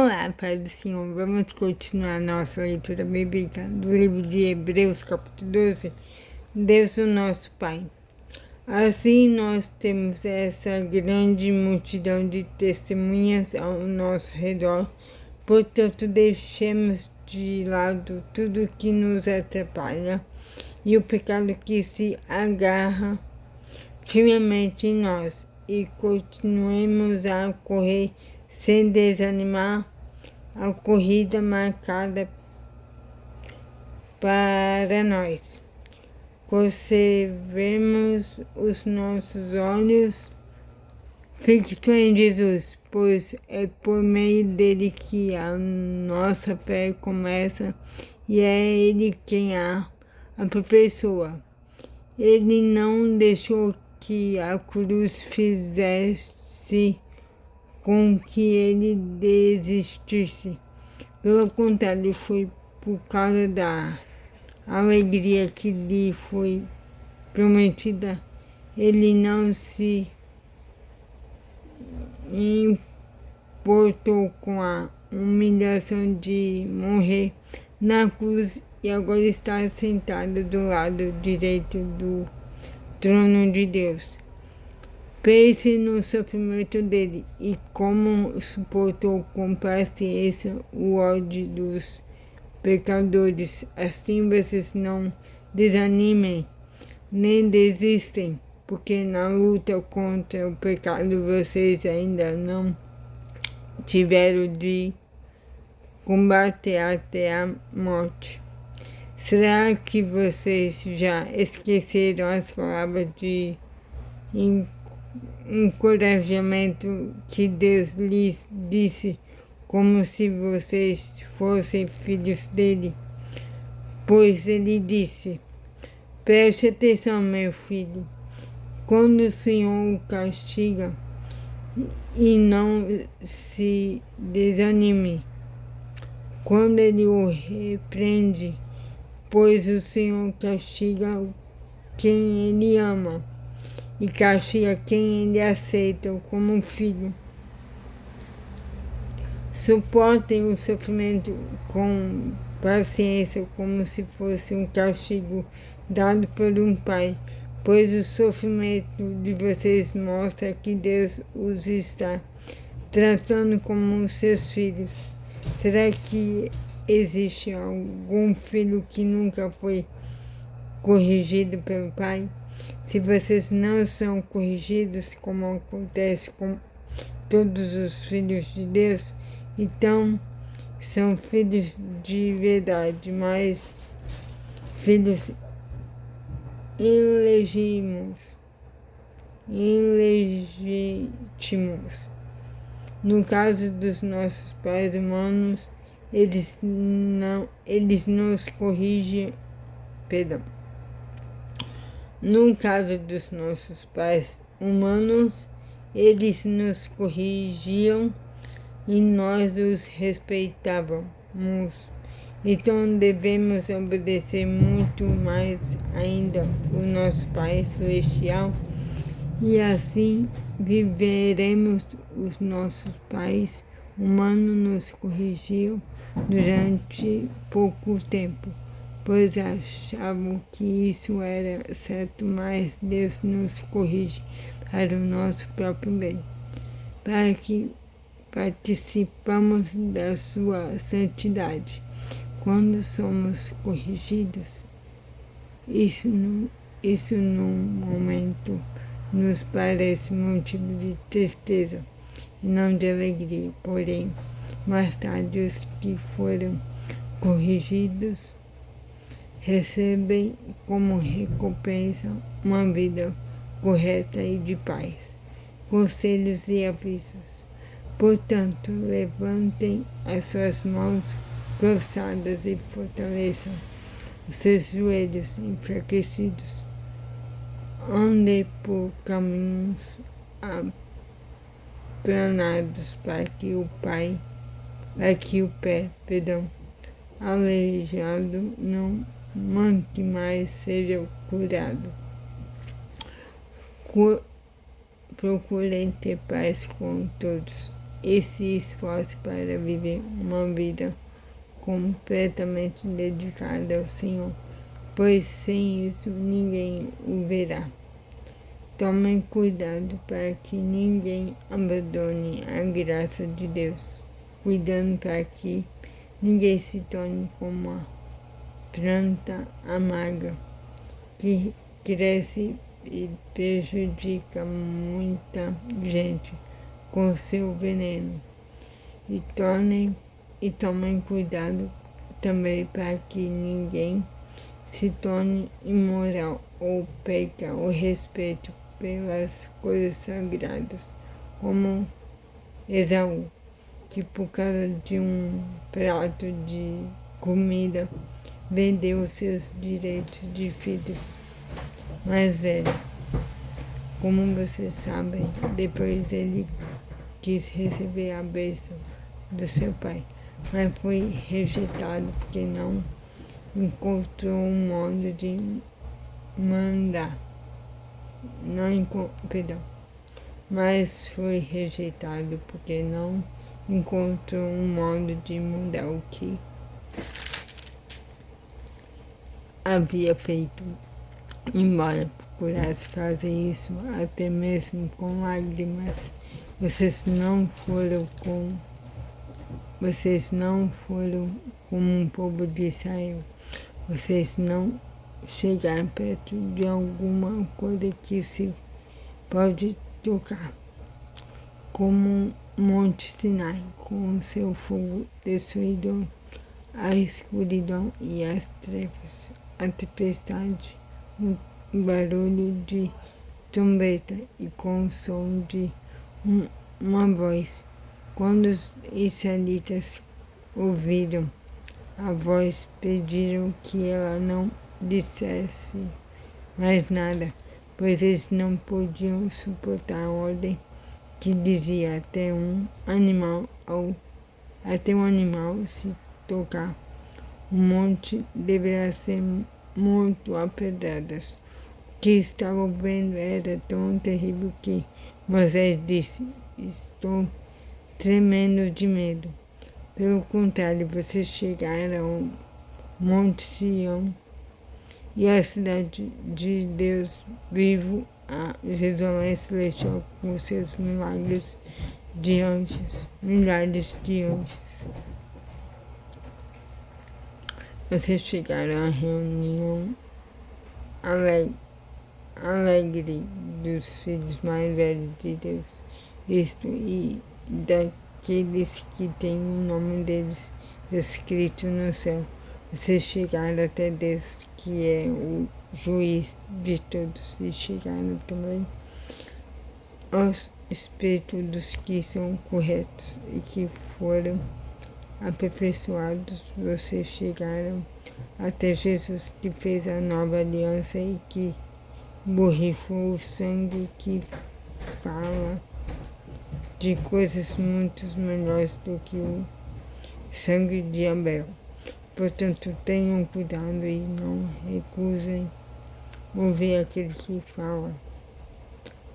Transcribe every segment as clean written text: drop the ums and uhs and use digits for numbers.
Olá, Pai do Senhor. Vamos continuar nossa leitura bíblica do livro de Hebreus, capítulo 12. Deus, o nosso Pai. Assim, nós temos essa grande multidão de testemunhas ao nosso redor. Portanto, deixemos de lado tudo que nos atrapalha e o pecado que se agarra firmemente em nós e continuemos a correr sem desanimar a corrida marcada para nós. Conservemos os nossos olhos fixos em Jesus, pois é por meio dele que a nossa fé começa e é ele quem a aperfeiçoa. Ele não deixou que a cruz fizesse com que ele desistisse. Pelo contrário, foi por causa da alegria que lhe foi prometida. Ele não se importou com a humilhação de morrer na cruz e agora está sentado do lado direito do trono de Deus. Pense no sofrimento dele e como suportou com paciência o ódio dos pecadores. Assim vocês não desanimem nem desistem, porque na luta contra o pecado vocês ainda não tiveram de combater até a morte. Será que vocês já esqueceram as palavras de encorajamento que Deus lhes disse, como se vocês fossem filhos dele? Pois ele disse: preste atenção, meu filho, quando o Senhor o castiga, e não se desanime quando ele o repreende, pois o Senhor castiga quem ele ama e castiga quem ele aceita como filho. Suportem o sofrimento com paciência, como se fosse um castigo dado por um pai, pois o sofrimento de vocês mostra que Deus os está tratando como seus filhos. Será que existe algum filho que nunca foi corrigido pelo pai? Se vocês não são corrigidos, como acontece com todos os filhos de Deus, então são filhos de verdade, mas filhos ilegítimos. No caso dos nossos pais humanos, eles nos corrigem, No caso dos nossos pais humanos, eles nos corrigiam e nós os respeitávamos. Então devemos obedecer muito mais ainda o nosso Pai Celestial e assim viveremos. Os nossos pais humanos nos corrigiam durante pouco tempo, pois achavam que isso era certo, mas Deus nos corrige para o nosso próprio bem, para que participamos da sua santidade. Quando somos corrigidos, isso num momento nos parece motivo de tristeza e não de alegria, porém, mais tarde os que foram corrigidos recebem como recompensa uma vida correta e de paz, conselhos e avisos. Portanto, levantem as suas mãos cansadas e fortaleçam os seus joelhos enfraquecidos. Andem por caminhos aplanados para que o pé aleijado não manque mais seja curado. Procurem ter paz com todos. e se esforce para viver uma vida completamente dedicada ao Senhor, pois sem isso ninguém o verá. Tomem cuidado para que ninguém abandone a graça de Deus, cuidando para que ninguém se torne como a planta amarga, que cresce e prejudica muita gente com seu veneno. E tomem cuidado também para que ninguém se torne imoral ou perca o respeito pelas coisas sagradas, como Esaú, que por causa de um prato de comida vendeu seus direitos de filhos mais velho. Como vocês sabem, depois ele quis receber a bênção do seu pai, mas foi rejeitado porque não encontrou um modo de mandar. Mas foi rejeitado porque não encontrou um modo de mudar o que havia feito. Embora procurasse fazer isso até mesmo com lágrimas, vocês não foram como um povo de Israel. Vocês não chegaram perto de alguma coisa que se pode tocar, como Monte Sinai, com o seu fogo destruidor, a escuridão e as trevas, a tempestade, o barulho de trombeta e com o som de uma voz. Quando os israelitas ouviram a voz, pediram que ela não dissesse mais nada, pois eles não podiam suportar a ordem que dizia até um animal se tocar o monte deverá ser morto a pedradas. O que estavam vendo era tão terrível que Moisés disse: estou tremendo de medo. Pelo contrário, vocês chegaram ao Monte Sião e a cidade de Deus vivo, a Jerusalém celestial, com seus milhares de anjos. Vocês chegaram à reunião alegre dos filhos mais velhos de Deus, isto e daqueles que têm o nome deles escrito no céu. Vocês chegaram até Deus, que é o juiz de todos, e chegaram também aos espíritos dos que são corretos e que foram aperfeiçoados. Vocês chegaram até Jesus, que fez a nova aliança e que borrifou o sangue, que fala de coisas muito melhores do que o sangue de Abel. Portanto, tenham cuidado e não recusem ouvir aquele que fala.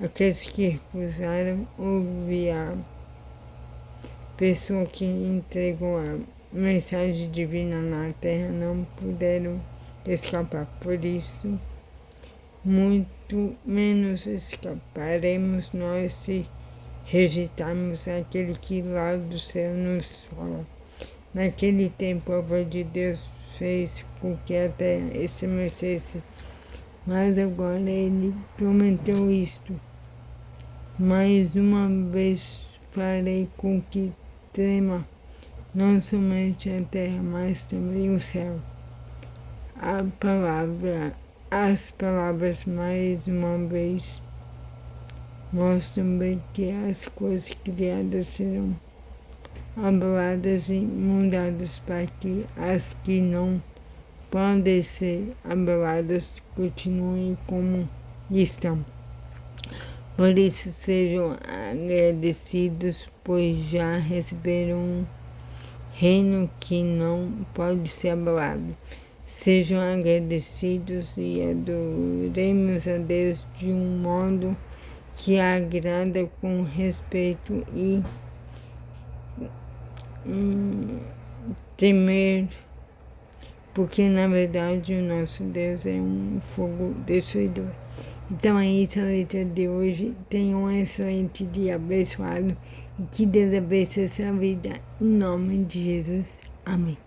Aqueles que recusaram ouvir a pessoa que entregou a mensagem divina na terra não puderam escapar. Por isso, muito menos escaparemos nós se rejeitarmos aquele que lá do céu nos fala. Naquele tempo, a voz de Deus fez com que a terra estremecesse, mas agora ele prometeu isto: mais uma vez farei com que trema não somente a terra, mas também o céu. As palavras mais uma vez mostram bem que as coisas criadas serão abaladas e mudadas para que as que não podem ser abaladas continuem como estão. Por isso sejam agradecidos, pois já receberam um reino que não pode ser abalado. Sejam agradecidos e adoremos a Deus de um modo que agrada com respeito e temer, porque na verdade o nosso Deus é um fogo destruidor. Então é isso a letra de hoje. Tenha um excelente dia abençoado e que Deus abençoe a sua vida. Em nome de Jesus. Amém.